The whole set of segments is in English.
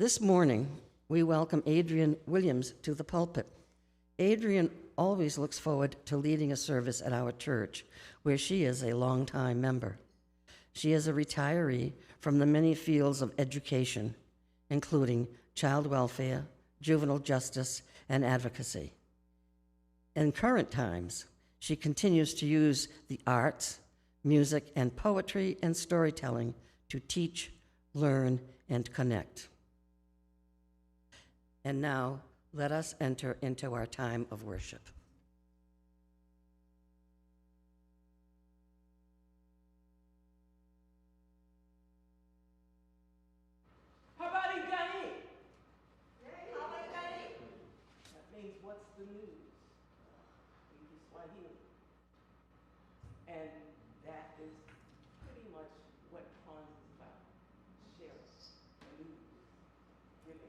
This morning, we welcome Adrienne Williams to the pulpit. Adrienne always looks forward to leading a service at our church, where she is a longtime member. She is a retiree from the many fields of education, including child welfare, juvenile justice, and advocacy. In current times, she continues to use the arts, music, and poetry and storytelling to teach, learn, and connect. And now, let us enter into our time of worship. That means what's the news in Kiswahili. And that is pretty much what Kwanzaa is about. Sharing the news, giving the news.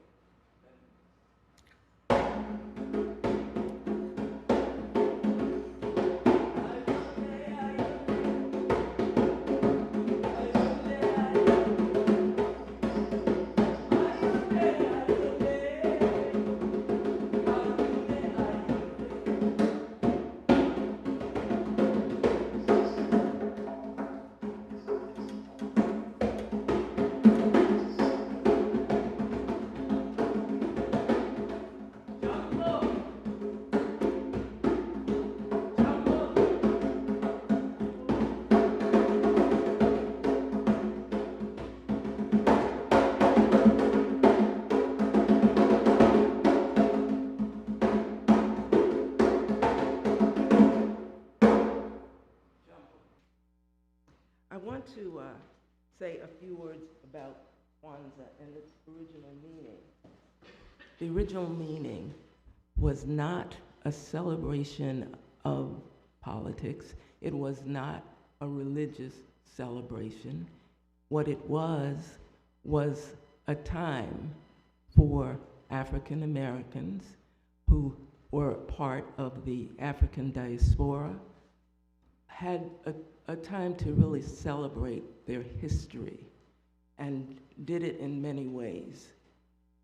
I want to say a few words about Kwanzaa and its original meaning. The original meaning was not a celebration of politics. It was not a religious celebration. What it was a time for African Americans who were part of the African Diaspora, had a time to really celebrate their history, and did it in many ways.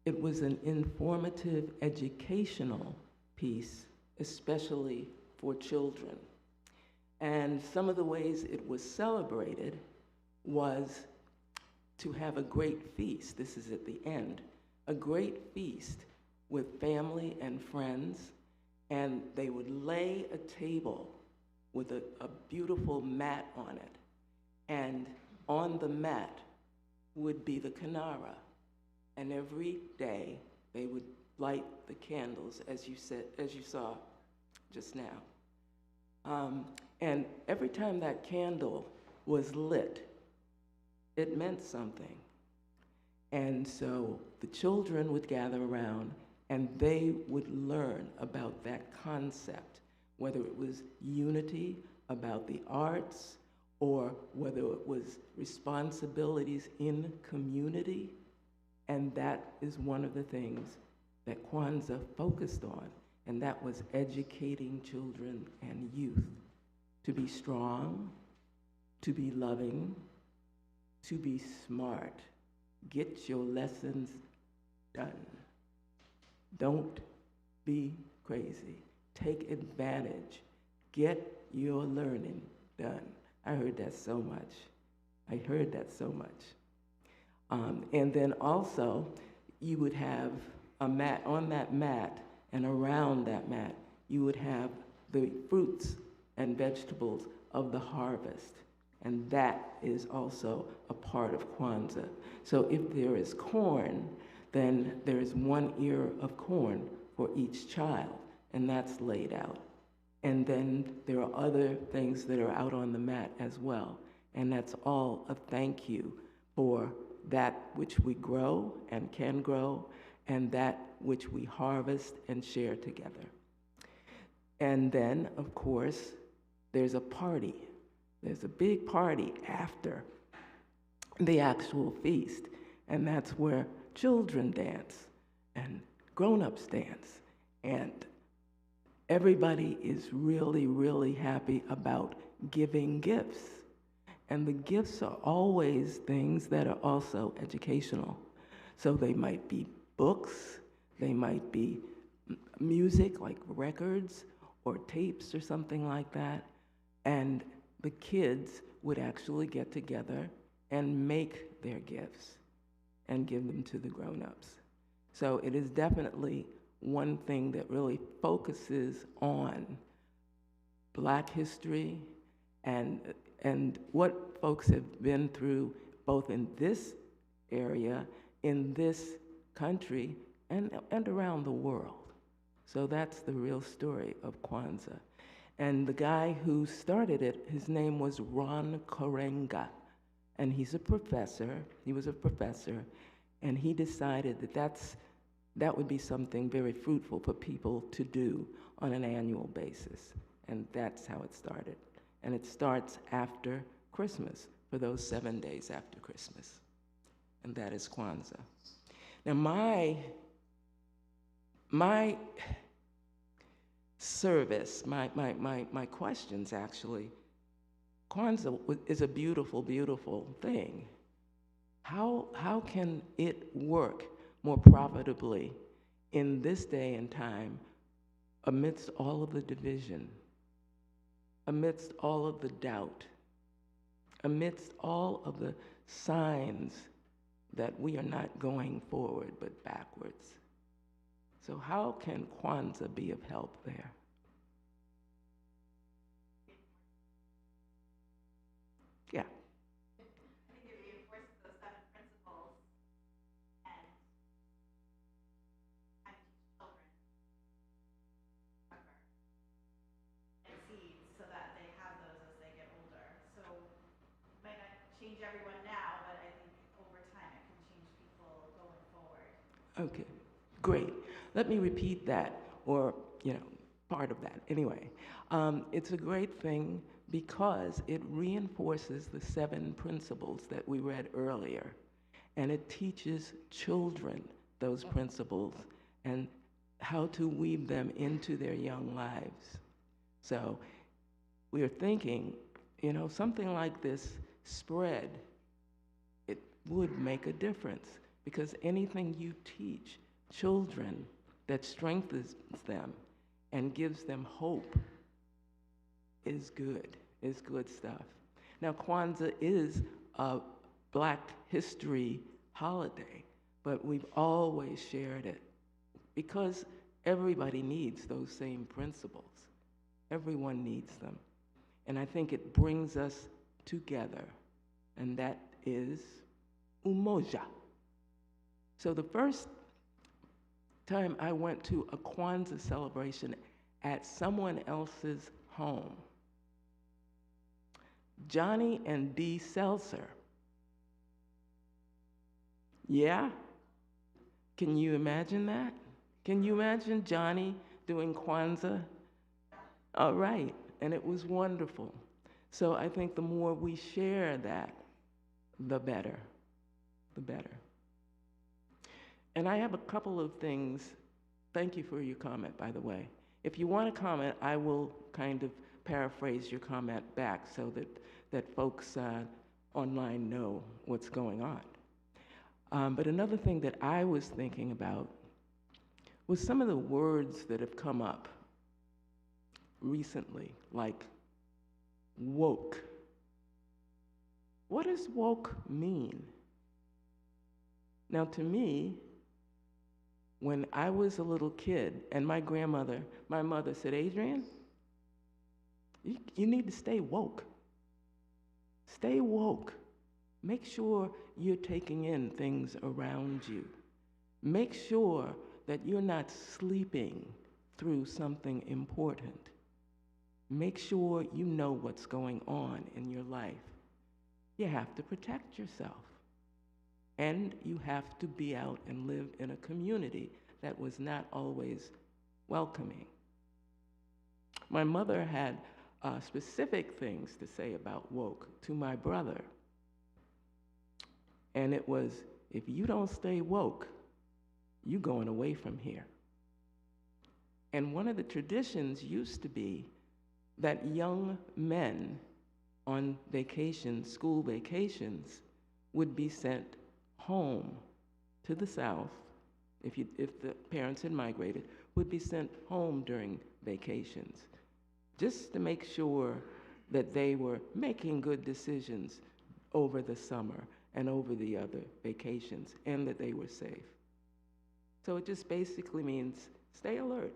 It was an informative, educational piece, especially for children. And some of the ways it was celebrated was to have a great feast. This is at the end. A great feast with family and friends, and they would lay a table with a beautiful mat on it. And on the mat would be the Kanara. And every day they would light the candles, as you saw just now. And every time that candle was lit, it meant something. And so the children would gather around and they would learn about that concept, whether it was unity about the arts, or whether it was responsibilities in community. And that is one of the things that Kwanzaa focused on, and that was educating children and youth to be strong, to be loving, to be smart. Get your lessons done. Don't be crazy. Take advantage. Get your learning done. I heard that so much. And then also, you would have a mat. On that mat and around that mat, you would have the fruits and vegetables of the harvest. And that is also a part of Kwanzaa. So if there is corn, then there is 1 ear of corn for each child, and that's laid out. And then there are other things that are out on the mat as well. And that's all a thank you for that which we grow and can grow, and that which we harvest and share together. And then, of course, there's a party. There's a big party after the actual feast. And that's where children dance and grown-ups dance. And everybody is really, really happy about giving gifts. And the gifts are always things that are also educational. So they might be books, they might be music like records or tapes or something like that, and the kids would actually get together and make their gifts and give them to the grown-ups. So it is definitely one thing that really focuses on Black history and what folks have been through both in this area, in this country, and around the world. So that's the real story of Kwanzaa. And the guy who started it, his name was Ron Karenga, and he's a professor. He was a professor, and he decided that would be something very fruitful for people to do on an annual basis, and that's how it started. And it starts after Christmas, for those 7 days after Christmas, and that is Kwanzaa. Now my service, my questions actually, Kwanzaa is a beautiful, beautiful thing. How can it work more profitably in this day and time amidst all of the division, amidst all of the doubt, amidst all of the signs that we are not going forward but backwards? So how can Kwanzaa be of help there? Yeah. I think it reinforces those 7 principles and how to teach children remember and seeds so that they have those as they get older. So it might not change everyone now, but I think over time it can change people going forward. Okay, great. Let me repeat that, or, part of that. Anyway, it's a great thing because it reinforces the 7 principles that we read earlier, and it teaches children those principles and how to weave them into their young lives. So we are thinking, something like this spread, it would make a difference, because anything you teach children that strengthens them and gives them hope is good stuff. Now, Kwanzaa is a Black history holiday, but we've always shared it because everybody needs those same principles. Everyone needs them. And I think it brings us together, and that is umoja. So the first time I went to a Kwanzaa celebration at someone else's home, Johnny and Dee Seltzer. Yeah? Can you imagine that? Can you imagine Johnny doing Kwanzaa? All right, and it was wonderful. So I think the more we share that, the better, the better. And I have a couple of things. Thank you for your comment, by the way. If you want to comment, I will kind of paraphrase your comment back so that folks online know what's going on. But another thing that I was thinking about was some of the words that have come up recently, like woke. What does woke mean? Now, to me, when I was a little kid, and my mother said, Adrienne, you need to stay woke. Stay woke. Make sure you're taking in things around you. Make sure that you're not sleeping through something important. Make sure you know what's going on in your life. You have to protect yourself. And you have to be out and live in a community that was not always welcoming. My mother had specific things to say about woke to my brother. And it was, if you don't stay woke, you're going away from here. And one of the traditions used to be that young men on vacations, school vacations, would be sent home to the South, if the parents had migrated, would be sent home during vacations, just to make sure that they were making good decisions over the summer and over the other vacations, and that they were safe. So it just basically means stay alert.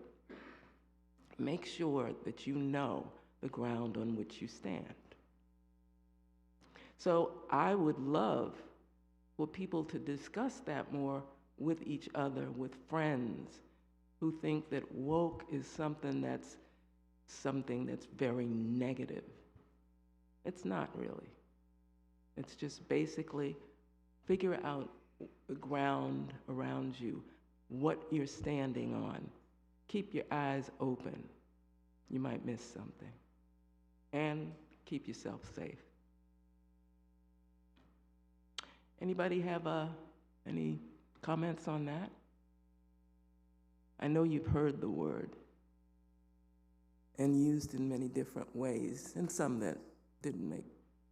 Make sure that you know the ground on which you stand. So I would love for people to discuss that more with each other, with friends who think that woke is something that's very negative. It's not really. It's just basically figure out the ground around you, what you're standing on. Keep your eyes open. You might miss something. And keep yourself safe. Anybody have any comments on that? I know you've heard the word and used in many different ways, and some that didn't make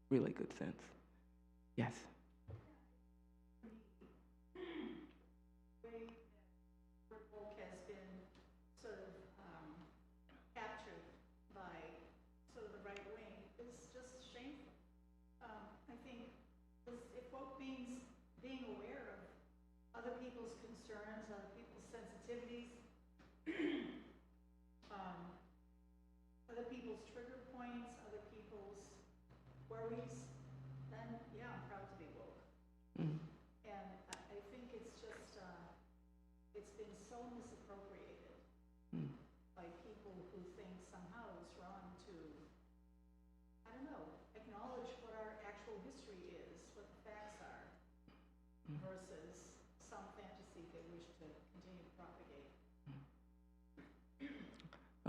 really good sense. Yes? The way that woke has been sort of captured by sort of the right wing is just shameful. I think if woke means being aware of other people's concerns, other people's sensitivities, other people's trigger points, other people's worries, then yeah, I'm proud to be woke. Mm. And I think it's just, it's been so misappropriated by people who think somehow it's wrong to, I don't know, acknowledge what our actual history is, what the facts are, versus some fantasy they wish to continue to propagate.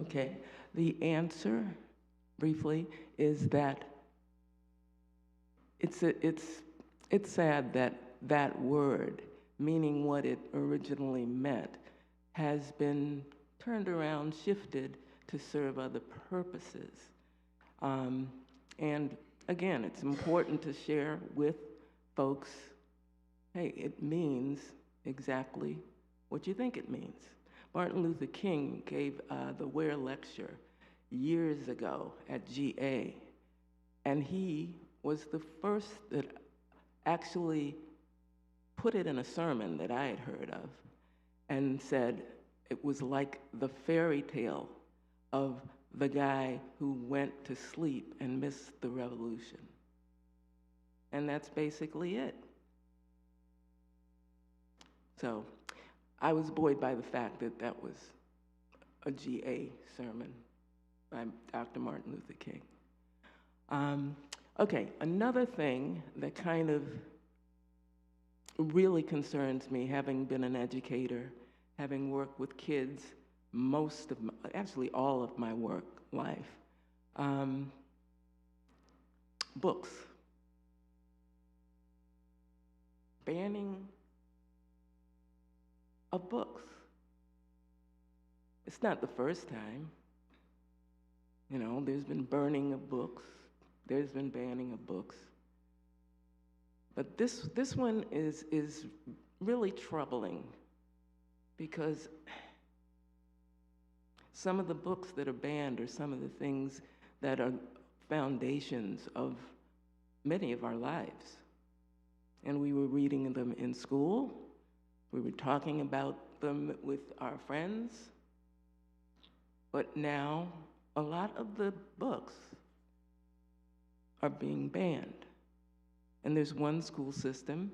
Okay. The answer, briefly, is that it's sad that that word, meaning what it originally meant, has been turned around, shifted to serve other purposes. And again, it's important to share with folks, hey, it means exactly what you think it means. Martin Luther King gave the Ware Lecture years ago at GA, and he was the first that actually put it in a sermon that I had heard of and said it was like the fairy tale of the guy who went to sleep and missed the revolution. And that's basically it. So I was buoyed by the fact that that was a GA sermon by Dr. Martin Luther King. Okay, another thing that kind of really concerns me, having been an educator, having worked with kids actually all of my work life, books. Banning of books. It's not the first time. You know, there's been burning of books. There's been banning of books. But this one is really troubling because some of the books that are banned are some of the things that are foundations of many of our lives. And we were reading them in school. We were talking about them with our friends. But now, a lot of the books are being banned. And there's one school system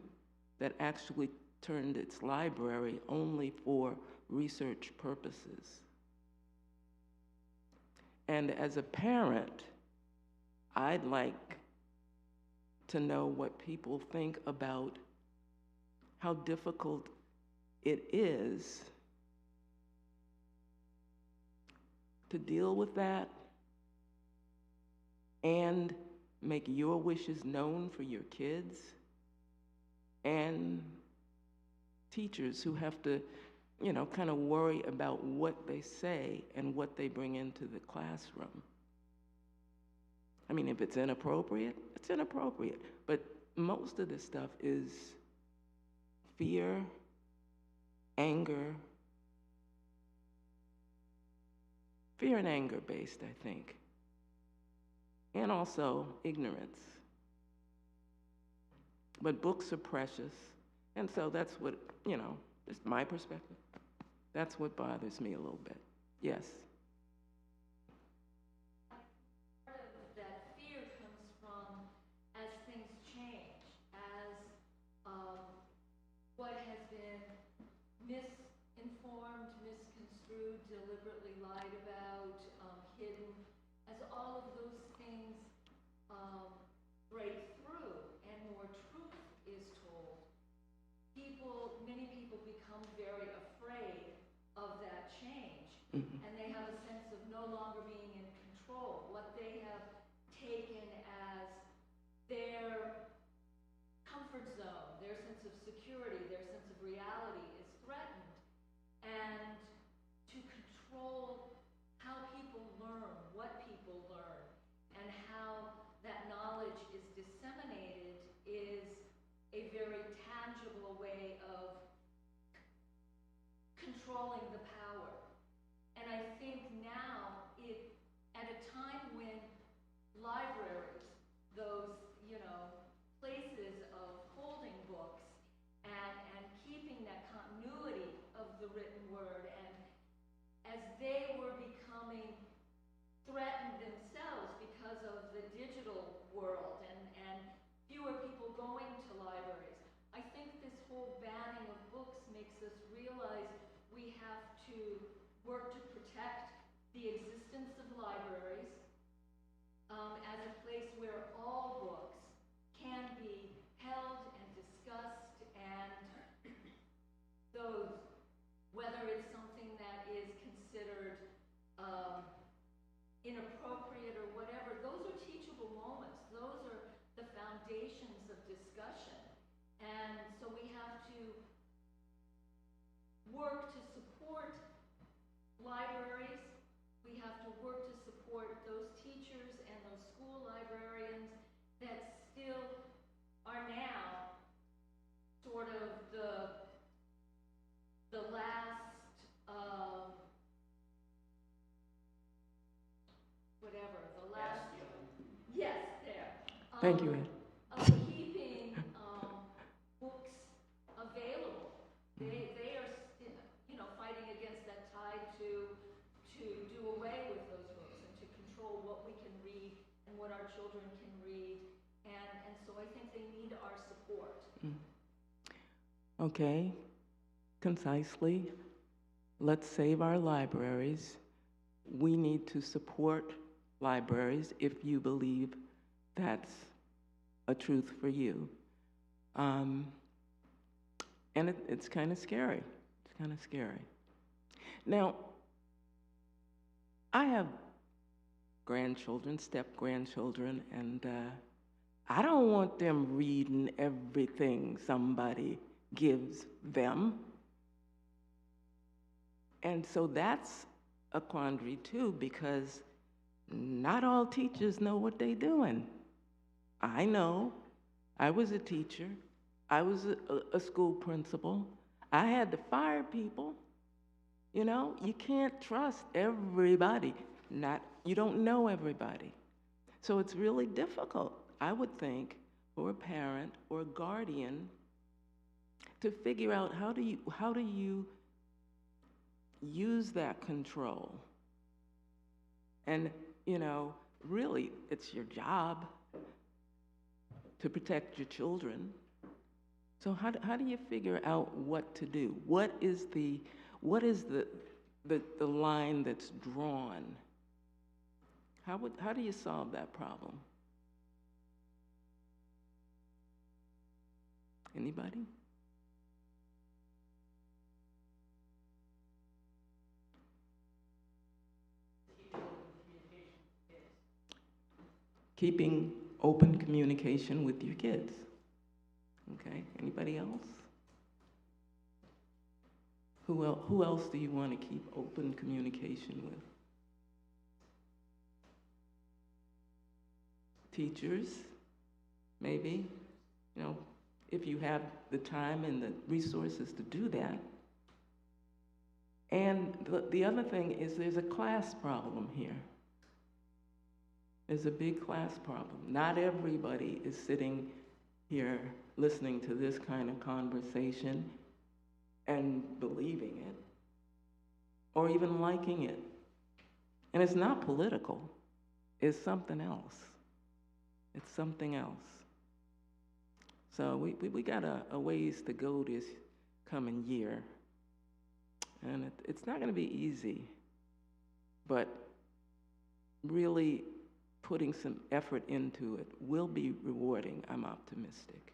that actually turned its library only for research purposes. And as a parent, I'd like to know what people think about how difficult it is to deal with that and make your wishes known for your kids, and teachers who have to, you know, kind of worry about what they say and what they bring into the classroom. I mean, if it's inappropriate, it's inappropriate. But most of this stuff is fear anger, fear and anger based, I think, and also ignorance. But books are precious, and so that's what, just my perspective, that's what bothers me a little bit. Yes? Part of that fear comes from as things change, as what has been misinformed, misconstrued, deliberately lied about, hidden, as all of those things break through and more truth is told, many people become very afraid of that change, and they have a sense of no longer being in control. What they have taken as their comfort zone, their sense of security, their sense of reality is threatened. And to control how people learn, what people learn, and how that knowledge is disseminated is a very tangible way of controlling the power. And I think now, at a time when libraries, those, places of holding books and keeping that continuity of the written word, and as they were becoming threatened themselves because of the digital world and fewer people going to libraries, I think this whole banning of books makes us realize we have to work to protect the existence of libraries as a place where all books can be held and discussed, and those, whether it's something that is considered inappropriate or whatever, those are teachable moments. Those are the foundations of discussion. And so we have to work to support libraries. We have to work to support those teachers and those school librarians that still are now sort of the last, yes, there. Thank you, Ed. Of keeping books available. They are, fighting against that tide to do away with those books and to control what we can read and what our children can read. And so I think they need our support. Okay, concisely, let's save our libraries. We need to support libraries if you believe that's a truth for you. And it's kind of scary. It's kind of scary. Now, I have grandchildren, step-grandchildren, and I don't want them reading everything somebody gives them. And so that's a quandary too, because not all teachers know what they're doing. I know. I was a teacher. I was a school principal. I had to fire people. You can't trust everybody. You don't know everybody. So it's really difficult, I would think, for a parent or a guardian to figure out how do you use that control. And, really, it's your job to protect your children. So how do you figure out what to do? What is the line that's drawn? How do you solve that problem? Anybody? Keeping open communication with your kids. Okay, anybody else? Who else do you want to keep open communication with? Teachers, maybe, if you have the time and the resources to do that. And the other thing is there's a class problem here. There's a big class problem. Not everybody is sitting here listening to this kind of conversation and believing it, or even liking it. And it's not political. It's something else. It's something else. So we got a ways to go this coming year. And it's not going to be easy, but really putting some effort into it will be rewarding, I'm optimistic.